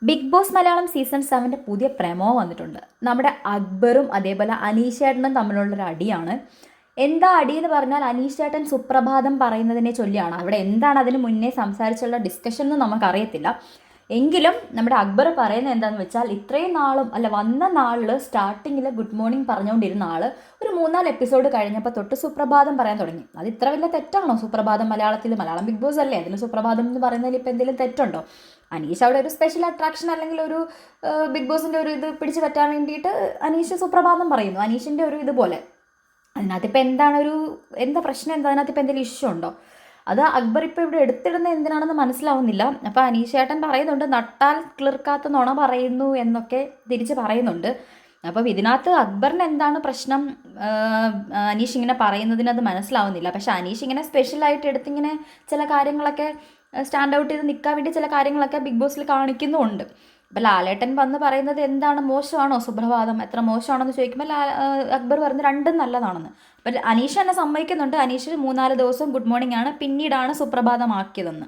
Big boss Malayalam season 7 പുതിയ promo വന്നിട്ടുണ്ട്. നമ്മുടെ അക്ബറും അതേപോലെ അനീഷേട്ടനും തമ്മിലുള്ളൊരു അടിയാണ്. എന്താ അടി എന്ന് പറഞ്ഞാൽ അനീഷേട്ടൻ സുപ്രഭാതം പറയുന്നതിനെ ചൊല്ലിയാണ്. അവിടെ എന്താണ് അതിന് മുന്നേ സംസാരിച്ചുള്ള ഡിസ്കഷൻ എന്ന് നമുക്കറിയത്തില്ല. എങ്കിലും നമ്മുടെ അക്ബർ പറയുന്നത് എന്താണെന്ന് വെച്ചാൽ ഇത്രയും നാളും വന്ന നാളിൽ സ്റ്റാർട്ടിങ്ങിൽ ഗുഡ് മോർണിംഗ് പറഞ്ഞുകൊണ്ടിരുന്ന ആൾ ഒരു 3-4 എപ്പിസോഡ് കഴിഞ്ഞപ്പോൾ തൊട്ട് സുപ്രഭാതം പറയാൻ തുടങ്ങി. അത് ഇത്ര വലിയ തെറ്റാണോ? സുപ്രഭാതം മലയാളം ബിഗ് ബോസ് അല്ലേ, അതിൽ സുപ്രഭാതം എന്ന് പറയുന്നതിൽ ഇപ്പോൾ എന്തെങ്കിലും തെറ്റുണ്ടോ? അനീഷ് അവിടെ ഒരു സ്പെഷ്യൽ അട്രാക്ഷൻ അല്ലെങ്കിൽ ഒരു ബിഗ് ബോസിൻ്റെ ഒരു ഇത് പിടിച്ചു പറ്റാൻ വേണ്ടിയിട്ട് അനീഷ് സുപ്രഭാതം പറയുന്നു. അനീഷിൻ്റെ ഒരു ഇതുപോലെ അതിനകത്തിപ്പോൾ എന്താ പ്രശ്നം, അതിനകത്തിപ്പോൾ എന്തെങ്കിലും ഇഷ്യൂ ഉണ്ടോ? അത് അക്ബർ ഇപ്പോൾ ഇവിടെ എടുത്തിടുന്നത് എന്തിനാണെന്ന് മനസ്സിലാവുന്നില്ല. അപ്പോൾ അനീഷേട്ടൻ പറയുന്നുണ്ട് നട്ടാൽ കിളിർക്കാത്ത നുണ പറയുന്നു എന്നൊക്കെ തിരിച്ച് പറയുന്നുണ്ട്. അപ്പം ഇതിനകത്ത് അക്ബറിന് എന്താണ് പ്രശ്നം, അനീഷ് ഇങ്ങനെ പറയുന്നതിന് അത് മനസ്സിലാവുന്നില്ല. പക്ഷെ അനീഷ് ഇങ്ങനെ സ്പെഷ്യലായിട്ട് എടുത്തിങ്ങനെ ചില കാര്യങ്ങളൊക്കെ സ്റ്റാൻഡ് ഔട്ട് ചെയ്ത് നിൽക്കാൻ വേണ്ടി ചില കാര്യങ്ങളൊക്കെ ബിഗ് ബോസിൽ കാണിക്കുന്നുമുണ്ട്. അപ്പം ലാലേട്ടൻ വന്ന് പറയുന്നത് എന്താണ്, മോശമാണോ സുപ്രഭാതം, എത്ര മോശമാണെന്ന് ചോദിക്കുമ്പോൾ അക്ബർ പറയുന്നത് രണ്ടും നല്ലതാണെന്ന്. അപ്പം അനീഷ് എന്നെ സമ്മതിക്കുന്നുണ്ട്. അനീഷ് 3-4 ദിവസം ഗുഡ് മോർണിംഗ് ആണ്, പിന്നീടാണ് സുപ്രഭാതമാക്കിയതെന്ന്.